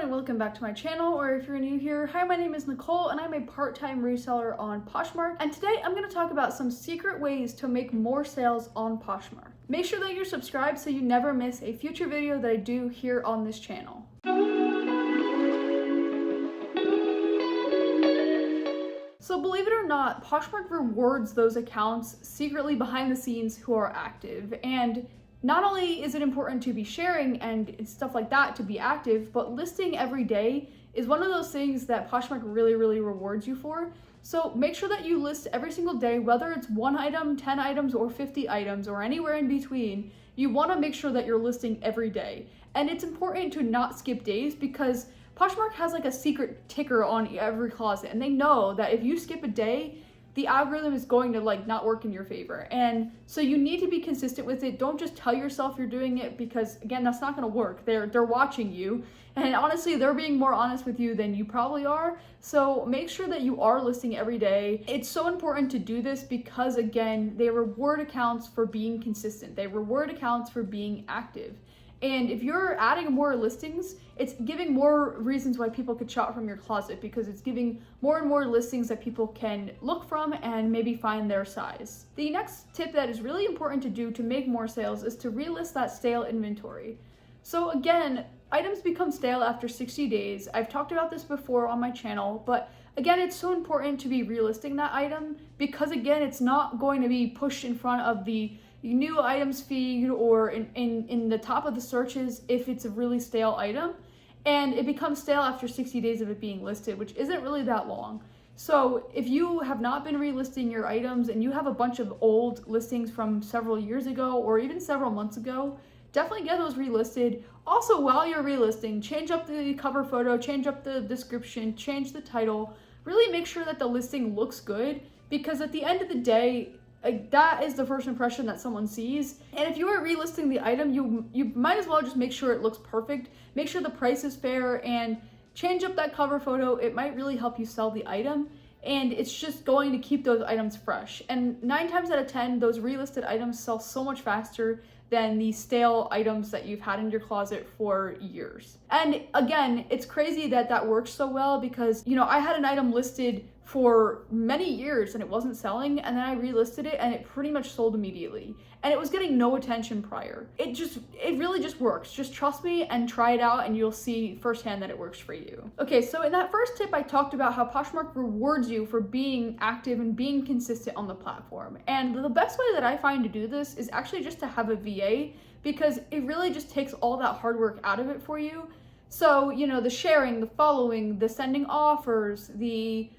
and welcome back to my channel, or if you're new here, hi, my name is Nicole and I'm a part-time reseller on Poshmark, and today I'm going to talk about some secret ways to make more sales on Poshmark. Make sure that you're subscribed so you never miss a future video that I do here on this channel. So believe it or not, Poshmark rewards those accounts secretly behind the scenes who are active, and not only is it important to be sharing and stuff like that to be active, but listing every day is one of those things that Poshmark really rewards you for. So make sure that you list every single day, whether it's 1 item, 10 items, or 50 items, or anywhere in between. You want to make sure that you're listing every day. And it's important to not skip days because Poshmark has like a secret ticker on every closet, and they know that if you skip a day, the algorithm is going to not work in your favor. And so you need to be consistent with it. Don't just tell yourself you're doing it, because again, that's not gonna work. They're watching you, and honestly, they're being more honest with you than you probably are. So make sure that you are listing every day. It's so important to do this because again, they reward accounts for being consistent. They reward accounts for being active. And if you're adding more listings, it's giving more reasons why people could shop from your closet, because it's giving more and more listings that people can look from and maybe find their size. The next tip that is really important to do to make more sales is to relist that stale inventory. So again, items become stale after 60 days. I've talked about this before on my channel, but again, it's so important to be relisting that item because again, it's not going to be pushed in front of the new items feed or in the top of the searches if it's a really stale item, and it becomes stale after 60 days of it being listed, which isn't really that long. So if you have not been relisting your items and you have a bunch of old listings from several years ago or even several months ago, definitely get those relisted. Also, while you're relisting, change up the cover photo, change up the description, change the title, really make sure that the listing looks good, because at the end of the day, that is the first impression that someone sees. And if you are relisting the item, you might as well just make sure it looks perfect, make sure the price is fair, and change up that cover photo. It might really help you sell the item, and it's just going to keep those items fresh. And 9 times out of 10, those relisted items sell so much faster than the stale items that you've had in your closet for years. And again, it's crazy that that works so well because, I had an item listed for many years and it wasn't selling, and then I relisted it and it pretty much sold immediately. And it was getting no attention prior. It really just works. Just trust me and try it out and you'll see firsthand that it works for you. Okay, so in that first tip, I talked about how Poshmark rewards you for being active and being consistent on the platform. And the best way that I find to do this is actually just to have a VA, because it really just takes all that hard work out of it for you. So, the sharing, the following, the sending offers, the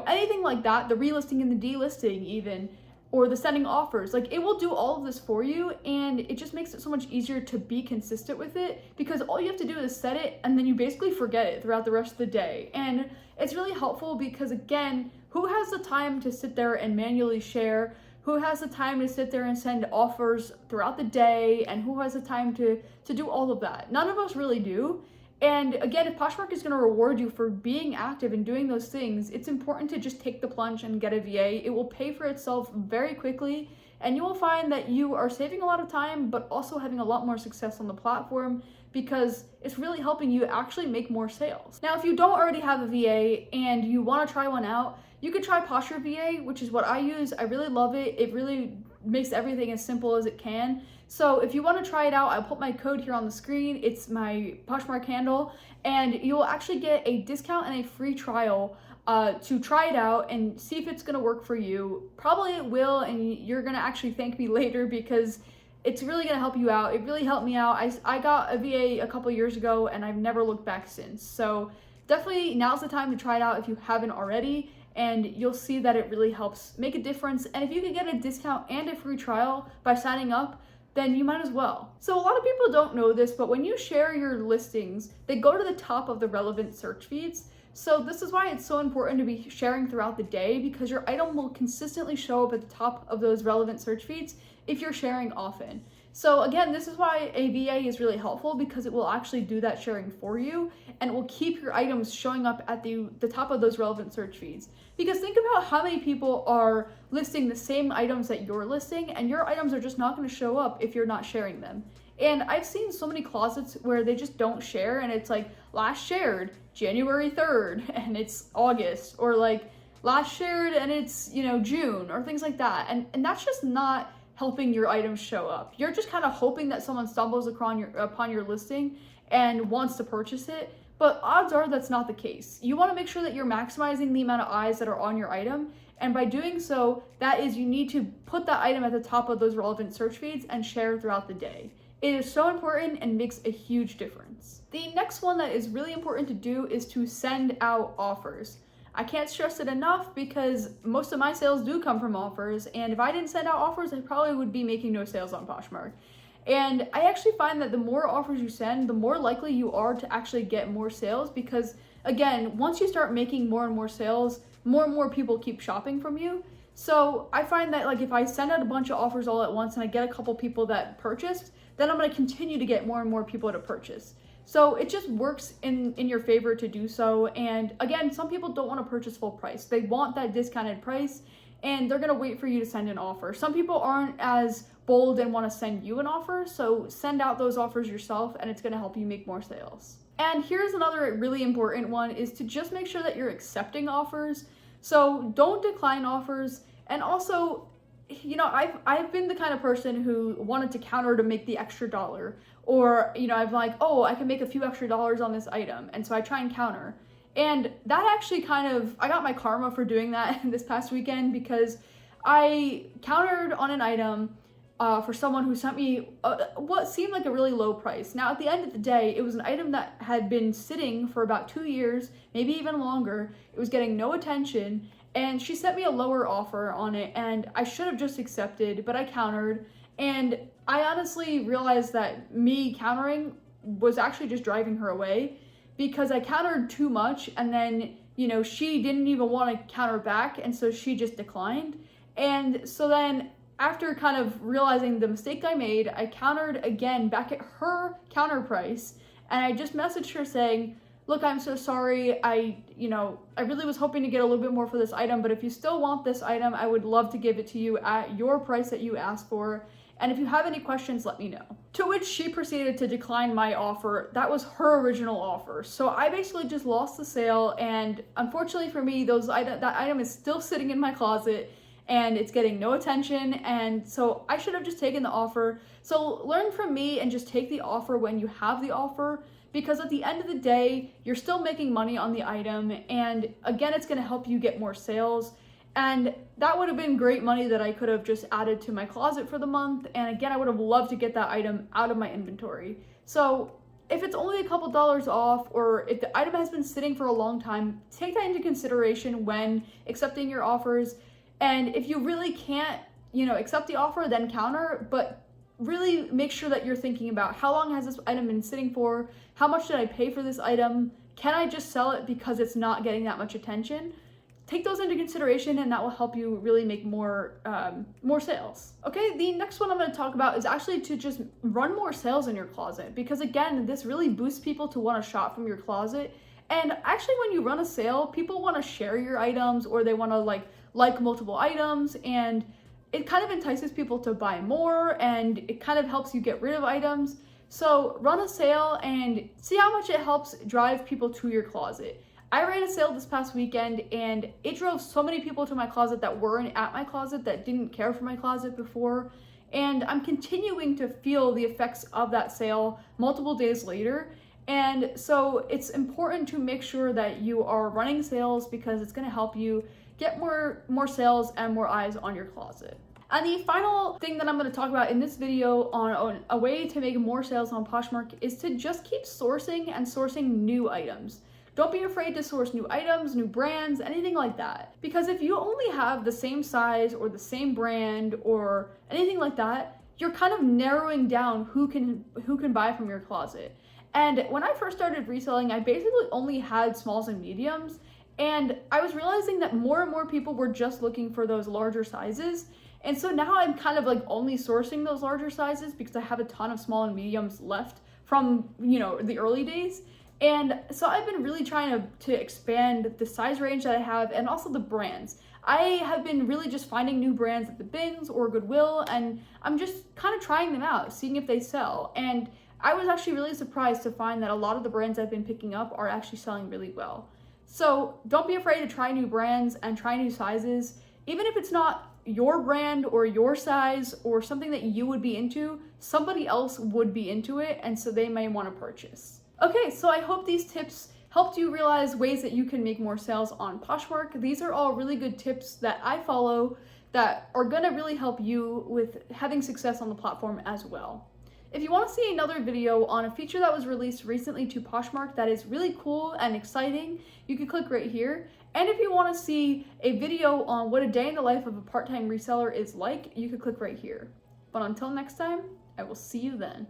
anything like that, the relisting and the delisting even, or the sending offers, it will do all of this for you, and it just makes it so much easier to be consistent with it, because all you have to do is set it and then you basically forget it throughout the rest of the day. And it's really helpful because again, who has the time to sit there and manually share? Who has the time to sit there and send offers throughout the day? And who has the time to do all of that? None of us really do. And again, if Poshmark is going to reward you for being active and doing those things, it's important to just take the plunge and get a VA. It will pay for itself very quickly, and you will find that you are saving a lot of time, but also having a lot more success on the platform, because it's really helping you actually make more sales. Now, if you don't already have a VA and you want to try one out, you could try Posture VA, which is what I use. I really love it. It really makes everything as simple as it can. So if you want to try it out, I'll put my code here on the screen. It's my Poshmark handle, and you'll actually get a discount and a free trial to try it out and see if it's going to work for you. Probably it will, and you're going to actually thank me later because it's really going to help you out. It really helped me out. I got a VA a couple years ago and I've never looked back since. So definitely now's the time to try it out if you haven't already, and you'll see that it really helps make a difference. And if you can get a discount and a free trial by signing up, then you might as well. So a lot of people don't know this, but when you share your listings, they go to the top of the relevant search feeds. So this is why it's so important to be sharing throughout the day, because your item will consistently show up at the top of those relevant search feeds if you're sharing often. So again, this is why a VA is really helpful, because it will actually do that sharing for you, and it will keep your items showing up at the top of those relevant search feeds. Because think about how many people are listing the same items that you're listing, and your items are just not going to show up if you're not sharing them. And I've seen so many closets where they just don't share, and it's like last shared January 3rd and it's August, or like last shared and it's, you know, June, or things like that. And that's just not helping your items show up. You're just kind of hoping that someone stumbles upon your listing and wants to purchase it, but odds are that's not the case. You want to make sure that you're maximizing the amount of eyes that are on your item, and by doing so, that is, you need to put that item at the top of those relevant search feeds and share throughout the day. It is so important and makes a huge difference. The next one that is really important to do is to send out offers. I can't stress it enough because most of my sales do come from offers, and if I didn't send out offers, I probably would be making no sales on Poshmark. And I actually find that the more offers you send, the more likely you are to actually get more sales, because again, once you start making more and more sales, more and more people keep shopping from you. So I find that like if I send out a bunch of offers all at once and I get a couple people that purchased, then I'm going to continue to get more and more people to purchase. So it just works in your favor to do so. And again, some people don't want to purchase full price. They want that discounted price, and they're going to wait for you to send an offer. Some people aren't as bold and want to send you an offer, so send out those offers yourself, and it's going to help you make more sales. And here's another really important one, is to just make sure that you're accepting offers. So don't decline offers. And also, you know, I've been the kind of person who wanted to counter to make the extra dollar, or, you know, I'm like, oh, I can make a few extra dollars on this item, and so I try and counter. And that actually I got my karma for doing that this past weekend, because I countered on an item for someone who sent me what seemed like a really low price. Now, at the end of the day, it was an item that had been sitting for about 2 years, maybe even longer. It was getting no attention, and she sent me a lower offer on it, and I should have just accepted, but I countered. And I honestly realized that me countering was actually just driving her away, because I countered too much, and then, you know, she didn't even want to counter back, and so she just declined. And so then, after kind of realizing the mistake I made, I countered again back at her counter price, and I just messaged her saying, look, I'm so sorry, I really was hoping to get a little bit more for this item, but if you still want this item, I would love to give it to you at your price that you asked for. And if you have any questions, let me know. To which she proceeded to decline my offer. That was her original offer. So I basically just lost the sale, and unfortunately for me, that item is still sitting in my closet, and it's getting no attention, and so I should have just taken the offer. So learn from me and just take the offer when you have the offer, because at the end of the day, you're still making money on the item, and again, it's gonna help you get more sales. And that would have been great money that I could have just added to my closet for the month. And again, I would have loved to get that item out of my inventory. So if it's only a couple dollars off, or if the item has been sitting for a long time, take that into consideration when accepting your offers. And if you really can't, accept the offer, then counter, but really make sure that you're thinking about how long has this item been sitting for? How much did I pay for this item? Can I just sell it because it's not getting that much attention? Take those into consideration, and that will help you really make more sales. Okay, the next one I'm going to talk about is actually to just run more sales in your closet, because again, this really boosts people to want to shop from your closet. And actually, when you run a sale, people want to share your items, or they want to like multiple items, and it kind of entices people to buy more, and it kind of helps you get rid of items. So run a sale and see how much it helps drive people to your closet. I ran a sale this past weekend, and it drove so many people to my closet that weren't at my closet, that didn't care for my closet before. And I'm continuing to feel the effects of that sale multiple days later. And so it's important to make sure that you are running sales, because it's going to help you get more sales and more eyes on your closet. And the final thing that I'm going to talk about in this video on a way to make more sales on Poshmark is to just keep sourcing new items. Don't be afraid to source new items, new brands, anything like that. Because if you only have the same size or the same brand or anything like that, you're kind of narrowing down who can buy from your closet. And when I first started reselling, I basically only had smalls and mediums. And I was realizing that more and more people were just looking for those larger sizes. And so now I'm kind of only sourcing those larger sizes, because I have a ton of small and mediums left from, the early days. And so I've been really trying to expand the size range that I have, and also the brands. I have been really just finding new brands at the bins or Goodwill, and I'm just kind of trying them out, seeing if they sell. And I was actually really surprised to find that a lot of the brands I've been picking up are actually selling really well. So don't be afraid to try new brands and try new sizes. Even if it's not your brand or your size or something that you would be into, somebody else would be into it, and so they may want to purchase. Okay, so I hope these tips helped you realize ways that you can make more sales on Poshmark. These are all really good tips that I follow that are gonna really help you with having success on the platform as well. If you want to see another video on a feature that was released recently to Poshmark that is really cool and exciting, you can click right here. And if you want to see a video on what a day in the life of a part-time reseller is like, you can click right here. But until next time, I will see you then.